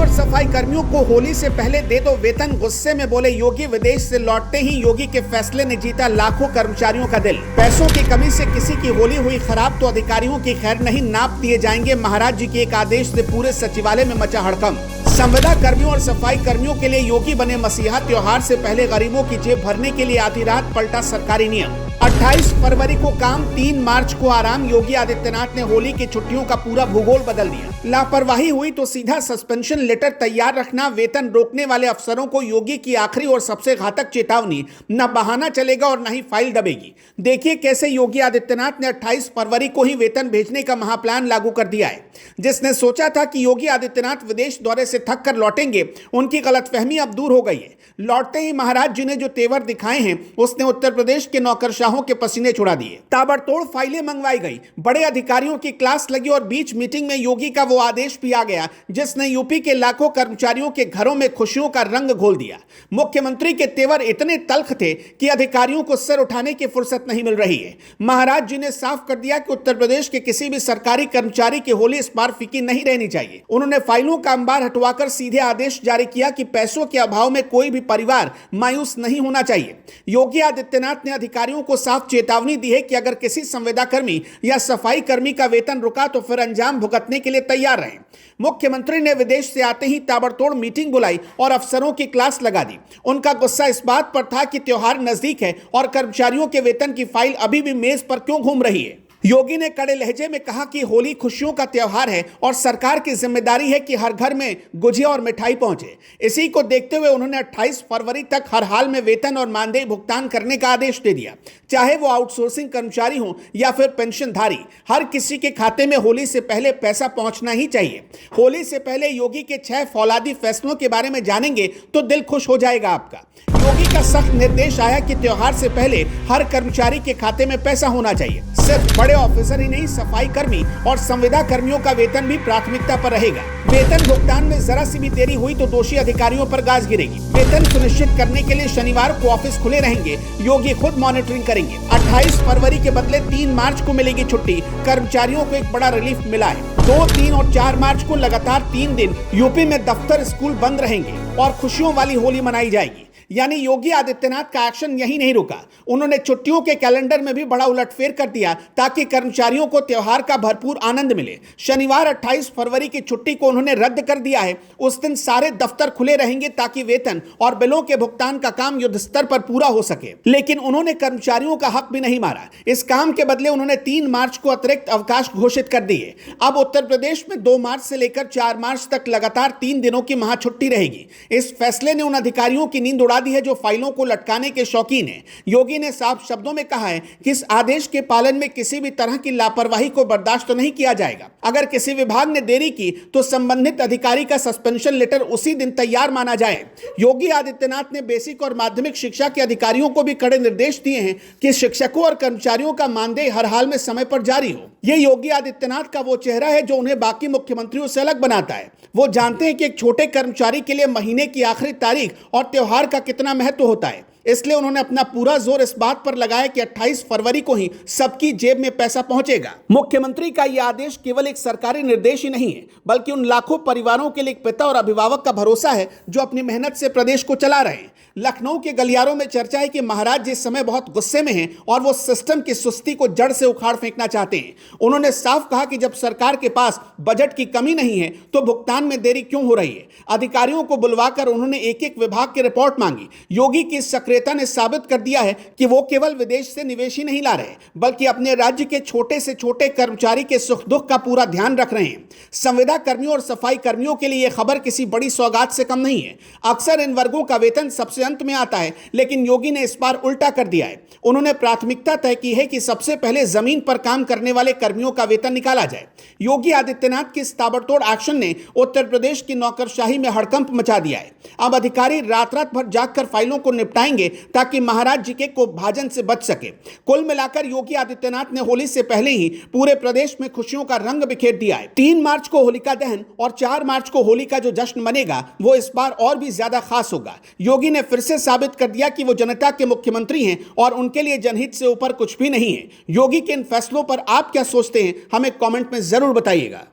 सफाई कर्मियों को होली से पहले दे दो वेतन, गुस्से में बोले योगी। विदेश से लौटते ही योगी के फैसले ने जीता लाखों कर्मचारियों का दिल। पैसों की कमी से किसी की होली हुई खराब तो अधिकारियों की खैर नहीं, नाप दिए जाएंगे। महाराज जी के एक आदेश से पूरे सचिवालय में मचा हड़कंप। संविदा कर्मियों और सफाई कर्मियों के लिए योगी बने मसीहा। त्योहार से पहले गरीबों की जेब भरने के लिए आधी रात पलटा सरकारी नियम। 28 फरवरी को काम, 3 मार्च को आराम। योगी आदित्यनाथ ने होली की छुट्टियों का पूरा भूगोल बदल दिया। लापरवाही हुई तो सीधा सस्पेंशन लेटर तैयार रखना। वेतन रोकने वाले अफसरों को योगी की आखिरी और सबसे घातक चेतावनी, न बहाना चलेगा और न ही फाइल दबेगी। देखिए कैसे योगी आदित्यनाथ ने 28 फरवरी को ही वेतन भेजने का महाप्लान लागू कर दिया है। जिसने सोचा था कि योगी आदित्यनाथ विदेश दौरे से थक कर लौटेंगे, उनकी गलतफहमी अब दूर हो गई है। लौटते ही महाराज जी ने जो तेवर दिखाए हैं, उसने उत्तर प्रदेश के नौकरशाहों के पसीने छुड़ा दिए। ताबड़तोड़ फाइलें मंगवाई गई, बड़े अधिकारियों की क्लास लगी और बीच मीटिंग में योगी का वो आदेश भी आ गया जिसने यूपी के लाखों कर्मचारियों के घरों में खुशियों का रंग घोल दिया। मुख्यमंत्री के तेवर इतने तल्ख थे कि अधिकारियों को सिर उठाने की फुर्सत नहीं मिल रही है। महाराज जी ने साफ कर दिया कि उत्तर प्रदेश के किसी भी सरकारी कर्मचारी की होली इस बार फीकी नहीं रहनी चाहिए। उन्होंने फाइलों का अंबार हटवाकर सीधे आदेश जारी किया कि पैसों के अभाव में कोई भी परिवार मायूस नहीं होना चाहिए। योगी आदित्यनाथ ने अधिकारियों को साफ चेतावनी दी है कि अगर किसी संविदा कर्मी या सफाई कर्मी का वेतन रुका तो फिर अंजाम भुगतने के लिए तैयार रहें। मुख्यमंत्री ने विदेश से आते ही ताबड़तोड़ मीटिंग बुलाई और अफसरों की क्लास लगा दी। उनका गुस्सा इस बात पर था कि त्योहार नजदीक है और कर्मचारियों के वेतन की फाइल अभी भी मेज पर क्यों घूम रही है। योगी ने कड़े लहजे में कहा कि होली खुशियों का त्योहार है और सरकार की जिम्मेदारी है कि हर घर में गुजिया और मिठाई पहुंचे। इसी को देखते हुए उन्होंने 28 फरवरी तक हर हाल में वेतन और मानदेय भुगतान करने का आदेश दे दिया। चाहे वो आउटसोर्सिंग कर्मचारी हो या फिर पेंशनधारी, हर किसी के खाते में होली से पहले पैसा पहुंचना ही चाहिए। होली से पहले योगी के 6 फौलादी फैसलों के बारे में जानेंगे तो दिल खुश हो जाएगा आपका। योगी का सख्त निर्देश आया कि त्योहार से पहले हर कर्मचारी के खाते में पैसा होना चाहिए। सिर्फ बड़े ऑफिसर ही नहीं, सफाई कर्मी और संविदा कर्मियों का वेतन भी प्राथमिकता पर रहेगा। वेतन भुगतान में जरा सी भी देरी हुई तो दोषी अधिकारियों पर गाज गिरेगी। वेतन सुनिश्चित करने के लिए शनिवार को ऑफिस खुले रहेंगे। योगी खुद मॉनिटरिंग करेंगे। 28 फरवरी के बदले 3 मार्च को मिलेगी छुट्टी। कर्मचारियों को एक बड़ा रिलीफ मिला है। 2, 3 और 4 मार्च को लगातार 3 दिन यूपी में दफ्तर स्कूल बंद रहेंगे और खुशियों वाली होली मनाई जाएगी। यानी योगी आदित्यनाथ का एक्शन यही नहीं रुका, उन्होंने छुट्टियों के कैलेंडर में भी बड़ा उलटफेर कर दिया ताकि कर्मचारियों को त्योहार का भरपूर आनंद मिले। शनिवार 28 फरवरी की छुट्टी को उन्होंने रद्द कर दिया है। उस दिन सारे दफ्तर खुले रहेंगे ताकि वेतन और बिलों के भुगतान का काम युद्ध स्तर पर पूरा हो सके। लेकिन उन्होंने कर्मचारियों का हक भी नहीं मारा। इस काम के बदले उन्होंने 3 मार्च को अतिरिक्त अवकाश घोषित कर दिए। अब उत्तर प्रदेश में 2 मार्च से लेकर 4 मार्च तक लगातार 3 दिनों की महाछुट्टी रहेगी। इस फैसले ने उन अधिकारियों की नींद उड़ा दी है जो फाइलों को लटकाने के शौकीन हैं। योगी ने साफ शब्दों में कहा है कि इस आदेश के पालन में किसी भी तरह की लापरवाही को बर्दाश्त तो नहीं किया जाएगा। अगर किसी विभाग ने देरी की तो संबंधित अधिकारी का सस्पेंशन लेटर उसी दिन तैयार माना जाए। योगी आदित्यनाथ ने बेसिक और माध्यमिक शिक्षा के अधिकारियों को भी कड़े निर्देश दिए हैं कि शिक्षकों और कर्मचारियों का मानदेय हर हाल में समय पर जारी हो। यह योगी आदित्यनाथ का वो चेहरा है जो उन्हें बाकी मुख्यमंत्रियों से अलग बनाता है। वो जानते हैं कि एक छोटे कर्मचारी के लिए महीने की आखिरी तारीख और त्योहार का कितना महत्व होता है। इसलिए उन्होंने अपना पूरा जोर इस बात पर लगाया कि 28 फरवरी को ही सबकी जेब में पैसा पहुंचेगा। मुख्यमंत्री का यह आदेश केवल एक सरकारी निर्देश ही नहीं है, बल्कि उन लाखों परिवारों के लिए एक पिता और अभिभावक का भरोसा है जो अपनी मेहनत से प्रदेश को चला रहे हैं। लखनऊ के गलियारों में चर्चा है कि महाराज जी इस समय बहुत गुस्से में हैं और वो सिस्टम की सुस्ती को जड़ से उखाड़ फेंकना चाहते हैं। उन्होंने साफ कहा कि जब सरकार के पास बजट की कमी नहीं है तो भुगतान में देरी क्यों हो रही है। अधिकारियों को बुलवाकर उन्होंने एक एक विभाग की रिपोर्ट मांगी। योगी की सक्रियता ने साबित कर दिया है कि वो केवल विदेश से निवेश ही नहीं ला रहे, बल्कि अपने राज्य के छोटे से छोटे कर्मचारी के सुख दुख का पूरा ध्यान रख रहे हैं। संविदा कर्मियों और सफाई कर्मियों के लिए यह खबर किसी बड़ी सौगात से कम नहीं है। अक्सर इन वर्गों का वेतन सबसे अंत में आता है, लेकिन योगी ने इस बार उल्टा कर दिया है। उन्होंने प्राथमिकता तय की है कि सबसे पहले जमीन पर काम करने वाले कर्मियों का वेतन निकाला जाए। योगी आदित्यनाथ के इस ताबड़तोड़ एक्शन ने उत्तर प्रदेश की नौकरशाही में हड़कंप मचा दिया है। अब अधिकारी रात रात भर जागकर फाइलों को निपटाएंगे ताकि महाराज जी के कोपभाजन से बच सके। कुल मिलाकर योगी आदित्यनाथ ने होली से पहले ही पूरे प्रदेश में खुशियों का रंग बिखेर दिया है। 3 मार्च को होलिका दहन और 4 मार्च को होली का जो जश्न मनेगा वो इस बार और भी ज्यादा खास होगा। योगी ने फिर से साबित कर दिया कि वो जनता के मुख्यमंत्री हैं और उनके लिए जनहित से ऊपर कुछ भी नहीं है। योगी के इन फैसलों पर आप क्या सोचते हैं, हमें कमेंट में जरूर बताइएगा।